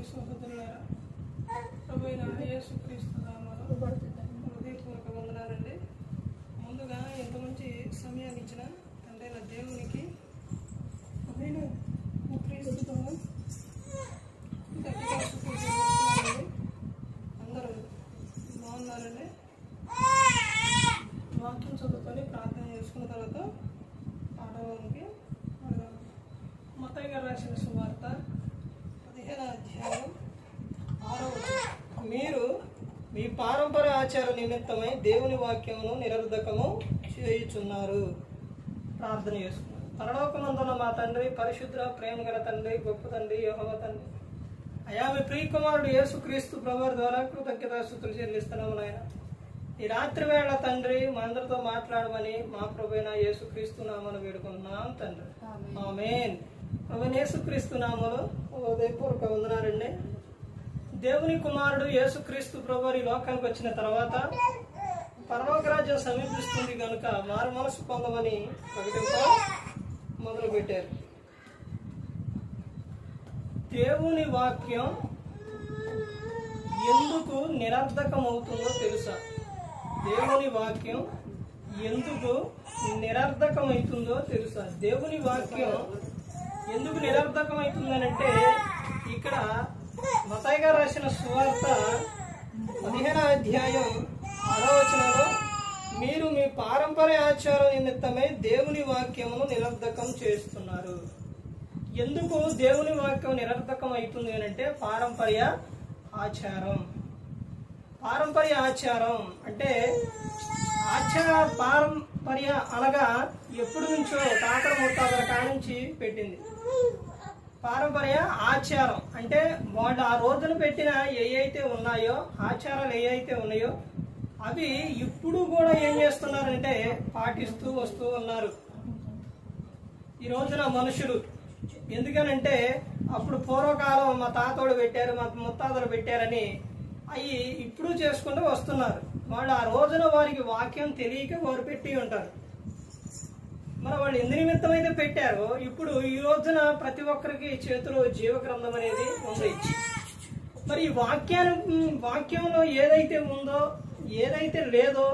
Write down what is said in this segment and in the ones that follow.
సహోదరులారా, ప్రభువైన యేసుక్రీస్తు నామములో హృదయపూర్వక వందనాలండి. ముందుగా ఎంత మంచి సమయాన్ని ఇచ్చిన తండ్రైన దేవునికి ప్రభువైన క్రీస్తుతో గట్టిగా శుభ్రపరుస్తున్నానండి. అందరూ బాగున్నారండి. వాక్యం చదువుకొని ప్రార్థన చేసుకున్న తర్వాత పాఠవానికి మత్తయి గారు రాసిన సువార్త 15వ అధ్యాయం 6వ వచనం. మీరు మీ పారంపర్య ఆచార నిమిత్తమై దేవుని వాక్యమును నిరర్ధకము చేయుచున్నారు. ప్రార్థన చేసుకున్నారు. పరలోకమందున్న మా తండ్రి, పరిశుద్ధ ప్రేమ గల తండ్రి, గొప్ప తండ్రి, యెహోవా తండ్రి, అయా మీ ప్రియకుమారుడు యేసుక్రీస్తు ప్రభువు ద్వారా కృతజ్ఞతాస్తుతులు చెల్లిస్తున్నాము నాయన. ఈ రాత్రి వేళ తండ్రి మా అందరితో మాట్లాడమని మా ప్రభువైన యేసుక్రీస్తు నామమున వేడుకుంటున్నాం తండ్రి. ఆమేన్. ప్రభువైన యేసుక్రీస్తు నామములో హృదయపూర్వక వందనాలండి. దేవుని కుమారుడు యేసుక్రీస్తు ప్రభువు ఈ లోకానికి వచ్చిన తర్వాత పరలోక రాజ్యం సమీపిస్తుంది కనుక మారు మనసు పొందమని ప్రకటింప మొదలుపెట్టారు. దేవుని వాక్యం ఎందుకు నిరర్ధకమవుతుందో తెలుసా? దేవుని వాక్యం ఎందుకు నిరర్ధకమవుతుందో తెలుసా? దేవుని వాక్యం ఎందుకు నిరర్ధకమవుతుందనంటే, ఇక్కడ మత్తయి గారు రాసిన సువార్త 15వ అధ్యాయం 6వ వచనంలో మీరు మీ పారంపర్య ఆచారం నిమిత్తమై దేవుని వాక్యమును నిరర్ధకం చేస్తున్నారు. ఎందుకు దేవుని వాక్యం నిరర్ధకం అవుతుంది అంటే పారంపర్య ఆచారం. పారంపర్య ఆచారం అంటే పారంపర్య అనగా ఎప్పుడు నుంచో తాతల ముత్తాతల కానుంచి పెట్టింది. పారంపర్య ఆచారం అంటే వాళ్ళు ఆ రోజున పెట్టిన ఏవైతే ఉన్నాయో, ఆచారాలు ఏవైతే ఉన్నాయో అవి ఇప్పుడు కూడా ఏం చేస్తున్నారంటే పాటిస్తూ వస్తూ ఉన్నారు ఈ రోజున మనుషులు. ఎందుకనంటే అప్పుడు పూర్వకాలం మా తాతోడు పెట్టారు, మా ముత్తాతలు పెట్టారని అవి ఇప్పుడు చేసుకుంటూ వస్తున్నారు. వాళ్ళు ఆ రోజున వారికి వాక్యం తెలియక వారు పెట్టి ఉంటారు. మరి వాళ్ళు ఎందు నిమిత్తం అయితే పెట్టారో ఇప్పుడు ఈ రోజున ప్రతి ఒక్కరికి చేతిలో జీవగ్రంథం అనేది ఉంది. మరి ఈ వాక్యంలో ఏదైతే ఉందో, ఏదైతే లేదో,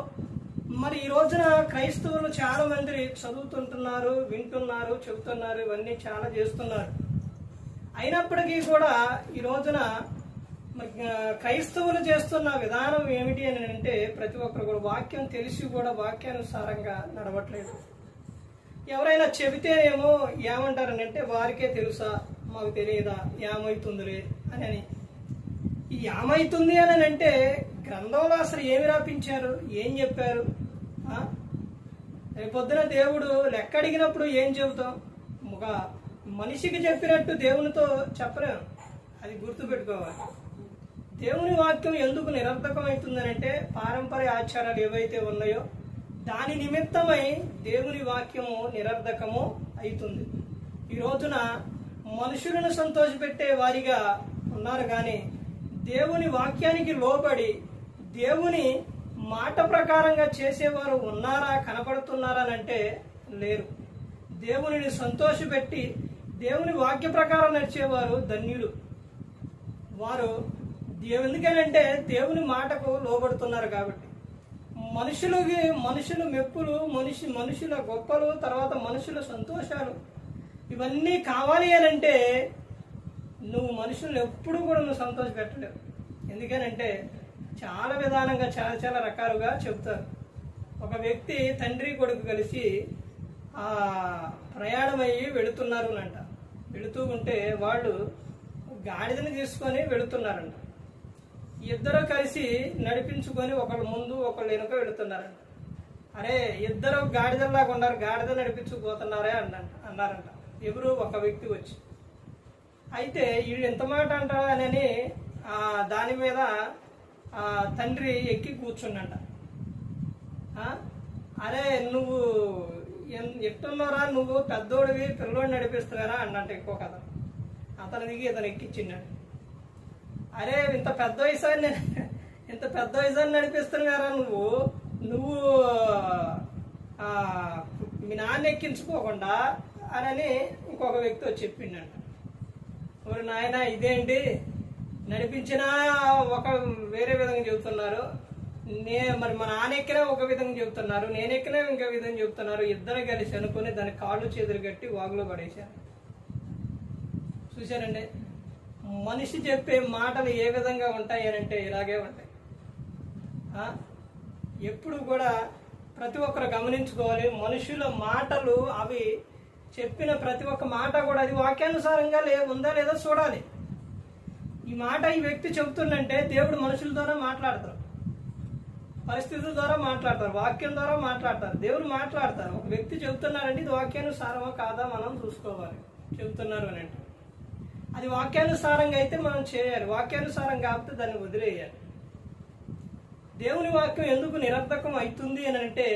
మరి ఈ రోజున క్రైస్తవులు చాలా మంది చదువుతుంటున్నారు, వింటున్నారు, చెబుతున్నారు, ఇవన్నీ చాలా చేస్తున్నారు. అయినప్పటికీ కూడా ఈ రోజున క్రైస్తవులు చేస్తున్న విధానం ఏమిటి అని అంటే ప్రతి ఒక్కరు కూడా వాక్యం తెలిసి కూడా వాక్యానుసారంగా నడవట్లేదు. ఎవరైనా చెబితేనేమో ఏమంటారనంటే వారికే తెలుసా, మాకు తెలియదా, ఏమవుతుందిలే అని. ఈ ఏమవుతుంది అని అంటే గ్రంథంలో అసలు ఏమి రాపించారు, ఏం చెప్పారు? రేపొద్దున దేవుడు లెక్క అడిగినప్పుడు ఏం చెబుతాం? ఒక మనిషికి చెప్పినట్టు దేవునితో చెప్పలేము. అది గుర్తుపెట్టుకోవాలి. దేవుని వాక్యం ఎందుకు నిరర్ధకం అవుతుందనంటే పారంపర్య ఆచారాలు ఏవైతే ఉన్నాయో దాని నిమిత్తమై దేవుని వాక్యము నిరర్ధకము అవుతుంది. ఈ రోజున మనుషులను సంతోషపెట్టే వారిగా ఉన్నారు, కానీ దేవుని వాక్యానికి లోబడి దేవుని మాట ప్రకారంగా చేసేవారు ఉన్నారా, కనపడుతున్నారా అంటే లేరు. దేవునిని సంతోషపెట్టి దేవుని వాక్య ప్రకారం నడిచేవారు ధన్యులు. వారు ఎందుకనంటే దేవుని మాటకు లోబడుతున్నారు కాబట్టి. మనుషుల మెప్పులు, మనుషుల గొప్పలు, తర్వాత మనుషుల సంతోషాలు ఇవన్నీ కావాలి అని అంటే నువ్వు మనుషులను ఎప్పుడు కూడా నువ్వు సంతోష పెట్టలేవు. ఎందుకనంటే చాలా విధానంగా చాలా రకాలుగా చెబుతారు. ఒక వ్యక్తి తండ్రి కొడుకు కలిసి ప్రయాణమయ్యి వెళుతున్నారు అంట. వెళుతూ ఉంటే వాళ్ళు గాడిదని తీసుకొని వెళుతున్నారంట. ఇద్దరు కలిసి నడిపించుకొని ఒకళ్ళు ముందు ఒకళ్ళు వెనుక వెళుతున్నారంట. అరే ఇద్దరు గాడిదల్లాగా ఉన్నారు, గాడిద నడిపించుకుపోతున్నారే అన్నారంట ఎవరు? ఒక వ్యక్తి వచ్చి. అయితే వీళ్ళు ఎంత మాట అంటారని దాని మీద తండ్రి ఎక్కి కూర్చుండంట. అరే నువ్వు ఎట్టున్నారా, నువ్వు పెద్దోడివి, పిల్లోడిని నడిపిస్తున్నారా అన్నంట ఎక్కువ కథ. అతను దిగి ఇతను ఎక్కిచ్చిండాడు. అరే ఇంత పెద్ద వయసాన్ని నడిపిస్తున్నారా నువ్వు మీ నాన్న ఎక్కించుకోకుండా అని ఇంకొక వ్యక్తి వచ్చి చెప్పిండంట. మరి నాయన ఇదేంటి నడిపించినా ఒక వేరే విధంగా చెబుతున్నారు. మరి మా నాన్న ఎక్కినా ఒక విధంగా చెబుతున్నారు, నేను ఎక్కినా ఇంకో విధంగా చెబుతున్నారు. ఇద్దరు కలిసి అనుకుని దాని కాళ్ళు చేతులు కట్టి వాగులో పడేశారు. చూశారండి, మనిషి చెప్పే మాటలు ఏ విధంగా ఉంటాయి అని అంటే ఇలాగే ఉంటాయి. ఎప్పుడు కూడా ప్రతి ఒక్కరు గమనించుకోవాలి. మనుషుల మాటలు అవి చెప్పిన ప్రతి ఒక్క మాట కూడా అది వాక్యానుసారంగా ఉందా లేదా చూడాలి. ఈ మాట ఈ వ్యక్తి చెబుతుందంటే దేవుడు మనుషుల ద్వారా మాట్లాడతారు, పరిస్థితుల ద్వారా మాట్లాడతారు, వాక్యం ద్వారా మాట్లాడతారు, దేవుడు మాట్లాడతారు. ఒక వ్యక్తి చెబుతున్నారంటే ఇది వాక్యానుసారమా కాదా మనం చూసుకోవాలి. చెబుతున్నారు అని అంటే అది వాక్యానుసారంగా అయితే మనం చేయాలి, వాక్యానుసారం కాకపోతే దాన్ని వదిలేయాలి. దేవుని వాక్యం ఎందుకు నిరర్థకం అవుతుంది అని అంటే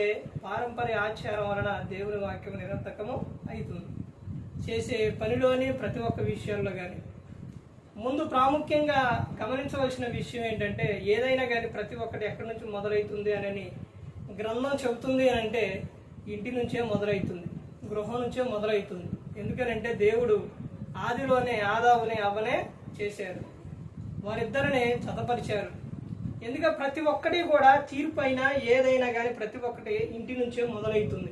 పారంపర్య ఆచారం వలన దేవుని వాక్యం నిరర్థకము అవుతుంది. చేసే పనిలోని ప్రతి ఒక్క విషయంలో కానీ ముందు ప్రాముఖ్యంగా గమనించవలసిన విషయం ఏంటంటే ఏదైనా కానీ ప్రతి ఒక్కటి ఎక్కడి నుంచి మొదలవుతుంది అని గ్రంథం చెబుతుంది అని అంటే ఇంటి నుంచే మొదలవుతుంది, గృహం నుంచే మొదలవుతుంది. ఎందుకనంటే దేవుడు ఆదిలోనే ఆదాముని అవ్వనే చేశారు, వారిద్దరిని జతపరిచారు. ఎందుకంటే ప్రతి ఒక్కటి కూడా తీర్పు అయినా ఏదైనా కానీ ప్రతి ఒక్కటి ఇంటి నుంచే మొదలవుతుంది.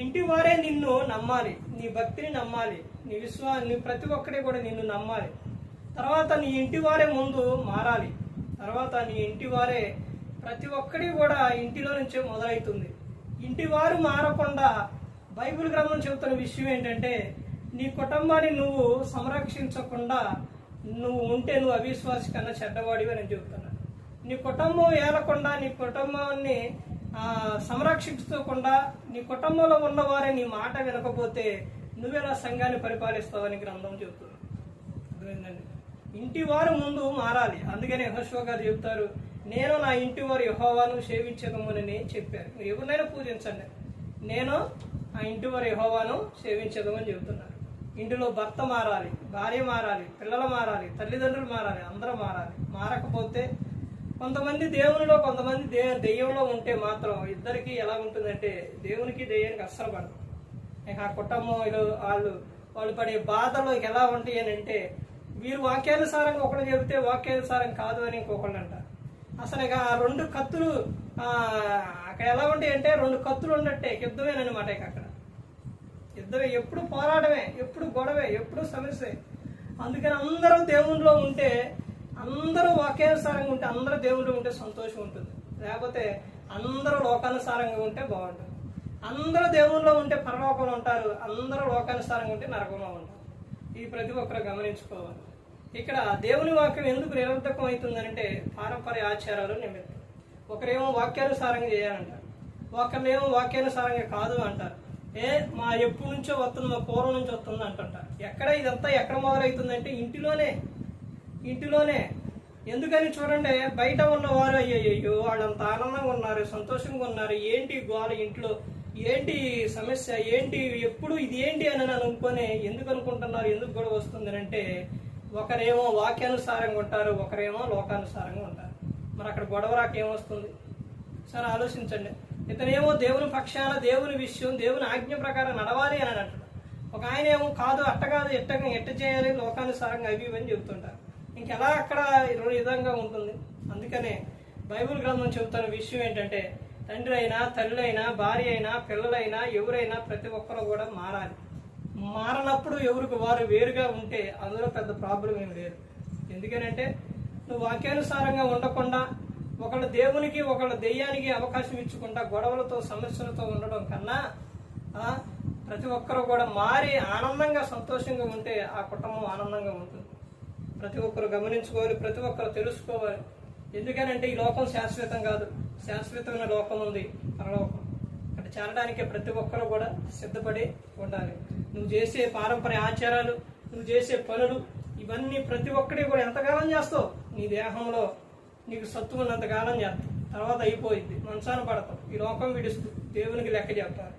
ఇంటి వారే నిన్ను నమ్మాలి, నీ భక్తిని నమ్మాలి, నీ ప్రతి ఒక్కటి కూడా నిన్ను నమ్మాలి. తర్వాత నీ ఇంటి వారే ముందు మారాలి, తర్వాత నీ ఇంటి వారే ప్రతి ఒక్కటి కూడా ఇంటిలో నుంచే మొదలవుతుంది. ఇంటి వారు మారకుండా బైబిల్ గ్రంథం చెబుతున్న విషయం ఏంటంటే నీ కుటుంబాన్ని నువ్వు సంరక్షించకుండా నువ్వు ఉంటే నువ్వు అవిశ్వాసి కన్నా చెడ్డవాడివి అని చెబుతున్నాను. నీ కుటుంబం ఏలకుండా, నీ కుటుంబాన్ని సంరక్షించకుండా, నీ కుటుంబంలో ఉన్నవారే నీ మాట వినకపోతే నువ్వెలా సంఘాన్ని పరిపాలిస్తావని గ్రంథం చెబుతుంది. అర్థమైందండి? ఇంటి వారు ముందు మారాలి. అందుకని యెహోషువ గారు చెప్తారు, నేను నా ఇంటి వారు యెహోవాను సేవించదమని చెప్పారు. మీరు ఎవరినైనా పూజించండి, నేను ఆ ఇంటి వారు యెహోవాను సేవించదమని చెబుతున్నారు. ఇంటిలో భర్త మారాలి, భార్య మారాలి, పిల్లలు మారాలి, తల్లిదండ్రులు మారాలి, అందరూ మారాలి. మారకపోతే కొంతమంది దేవునిలో కొంతమంది దెయ్యంలో ఉంటే మాత్రం ఇద్దరికి ఎలా ఉంటుందంటే దేవునికి దెయ్యానికి అస్సలు పడదు. ఇక ఆ కుటుంబంలో వాళ్ళు పడే బాధలు ఎలా ఉంటాయి అని అంటే వీరు వాక్యానుసారంగా ఒకళ్ళు చెబితే వాక్యానుసారం కాదు అని ఇంకొకళ్ళు అంటారు. అసలు ఇక ఆ రెండు కత్తులు అక్కడ ఎలా ఉంటాయి అంటే రెండు కత్తులు ఉన్నట్టే యుద్ధమేనమాట. ఇక అక్కడ యుద్ధమే, ఎప్పుడు పోరాటమే, ఎప్పుడు గొడవే, ఎప్పుడు సమస్య. అందుకని అందరూ దేవునిలో ఉంటే, అందరూ వాక్యానుసారంగా ఉంటే, అందరూ దేవుళ్ళు ఉంటే సంతోషం ఉంటుంది. లేకపోతే అందరూ లోకానుసారంగా ఉంటే బాగుంటుంది. అందరూ దేవుల్లో ఉంటే పరలోకంలో ఉంటారు, అందరూ లోకానుసారంగా ఉంటే నరకంలో ఉంటారు. ఈ ప్రతి ఒక్కరు గమనించుకోవాలి. ఇక్కడ దేవుని వాక్యం ఎందుకు నిరర్థకం అవుతుందంటే పారంపర్య ఆచారాలు నిమిత్తం. ఒకరేమో వాక్యానుసారంగా చేయాలంటారు, ఒకరేమో వాక్యానుసారంగా కాదు అంటారు. మా ఎప్పటి నుంచో వస్తుంది, మా పూర్వం నుంచి వస్తుంది అంటుంటారు. ఇదంతా ఎక్కడ మొదలవుతుందంటే ఇంటిలోనే. ఎందుకని చూడండి, బయట ఉన్నవారు అయ్యయ్యో వాళ్ళంత ఆనందంగా ఉన్నారు, సంతోషంగా ఉన్నారు, ఏంటి గోల ఇంట్లో, ఏంటి సమస్య, ఏంటి ఎప్పుడు ఇది ఏంటి అని అనుకొని ఎందుకు అనుకుంటున్నారు, ఎందుకు గొడవ వస్తుంది అంటే ఒకరేమో వాక్యానుసారంగా ఉంటారు, ఒకరేమో లోకానుసారంగా ఉంటారు. మరి అక్కడ గొడవ రాక ఏమొస్తుంది? సరే ఆలోచించండి. ఇతనేమో దేవుని పక్షాన, దేవుని విషయం, దేవుని ఆజ్ఞ ప్రకారం నడవాలి అని అంటాడు. ఒక ఆయన ఏమో కాదు, అట్ట కాదు, ఎట్ట చేయాలి, లోకానుసారంగా అవి ఇవని చెబుతుంటారు. ఇంకెలా అక్కడ విధంగా ఉంటుంది. అందుకనే బైబిల్ గ్రంథం చెబుతున్న విషయం ఏంటంటే తండ్రి అయినా, తల్లి అయినా, భార్య అయినా, పిల్లలైనా, ఎవరైనా ప్రతి ఒక్కరు కూడా మారాలి. మారనప్పుడు ఎవరికి వారు వేరుగా ఉంటే అందులో పెద్ద ప్రాబ్లం ఏమి లేదు. ఎందుకనంటే నువ్వు వాక్యానుసారంగా ఉండకుండా ఒకళ్ళ దేవునికి ఒకళ్ళ దెయ్యానికి అవకాశం ఇచ్చకుండా గొడవలతో సమస్యలతో ఉండడం కన్నా ప్రతి ఒక్కరు కూడా మారి ఆనందంగా సంతోషంగా ఉంటే ఆ కుటుంబం ఆనందంగా ఉంటుంది. ప్రతి ఒక్కరు గమనించుకోవాలి, ప్రతి ఒక్కరు తెలుసుకోవాలి. ఎందుకనంటే ఈ లోకం శాశ్వతం కాదు, శాశ్వతమైన లోకం ఉంది, పరలోకం. అక్కడ చేరడానికి ప్రతి ఒక్కరు కూడా సిద్ధపడి ఉండాలి. నువ్వు చేసే పారంపర్య ఆచారాలు, నువ్వు చేసే పనులు, ఇవన్నీ ప్రతి ఒక్కటి కూడా ఎంతకాలం చేస్తావు? నీ దేహంలో నీకు సత్తు ఉన్నంతకాలం చేస్తావు, తర్వాత అయిపోయింది, మంచాన పడతావు, ఈ లోకం విడుస్తూ దేవునికి లెక్క చెప్తారు.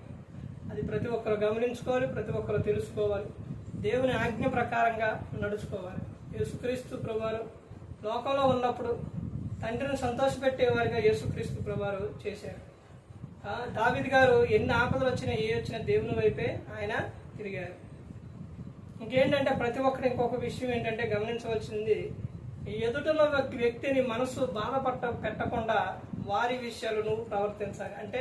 అది ప్రతి ఒక్కరు గమనించుకోవాలి, ప్రతి ఒక్కరు తెలుసుకోవాలి, దేవుని ఆజ్ఞ ప్రకారంగా నడుచుకోవాలి. యేసుక్రీస్తు ప్రభువారు లోకంలో ఉన్నప్పుడు తండ్రిని సంతోషపెట్టేవారిగా యేసుక్రీస్తు ప్రభువారు చేశారు. దావీదు గారు ఎన్ని ఆపదలు వచ్చినా వచ్చినా దేవుని వైపే ఆయన తిరిగారు. ఇంకేంటంటే ప్రతి ఒక్కరు ఇంకొక విషయం ఏంటంటే గమనించవలసింది, ఎదుటిలో వ్యక్తిని మనసు పెట్టకుండా వారి విషయాలు నువ్వు ప్రవర్తించాలి. అంటే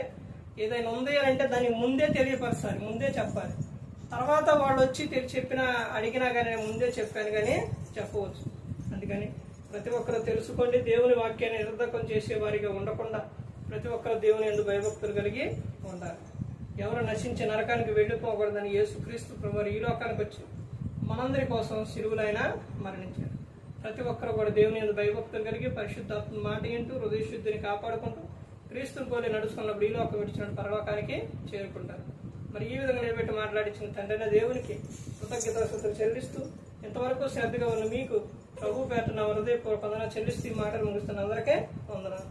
ఏదైనా ఉంది అని అంటే దాన్ని ముందే తెలియపరచాలి, ముందే చెప్పాలి. తర్వాత వాళ్ళు వచ్చి చెప్పినా అడిగినా కానీ నేను ముందే చెప్పాను కానీ చెప్పవచ్చు. అందుకని ప్రతి ఒక్కరు తెలుసుకోండి, దేవుని వాక్యాన్ని నిర్ధకం చేసే వారిగా ఉండకుండా ప్రతి ఒక్కరు దేవుని యందు భయభక్తులు కలిగి ఉండాలి. ఎవరు నశించి నరకానికి వెళ్ళిపోకూడదని యేసుక్రీస్తు ప్రభువు ఈ లోకానికి వచ్చి మనందరి కోసం సిలువలైన మరణించారు. ప్రతి ఒక్కరు కూడా దేవుని యందు భయభక్తులు కలిగి పరిశుద్ధాత్మ మాట వింటూ హృదయ శుద్ధిని కాపాడుకుంటూ క్రీస్తుని పోలి నడుచుకున్నప్పుడు ఈ లోకం విడిచిన పరలోకానికి చేరుకుంటారు. మరి ఈ విధంగా నిలబెట్టి మాట్లాడించిన తండ్రైన దేవునికి కృతజ్ఞతాస్తుతులు చెల్లిస్తూ ఇంతవరకు శ్రద్ధగా ఉన్న మీకు ప్రభు పేట నా హృదయపూర్వక వందనాలు చెల్లిస్తూ ఈ మాటలు ముగిస్తున్న అందరికీ వందనాలు.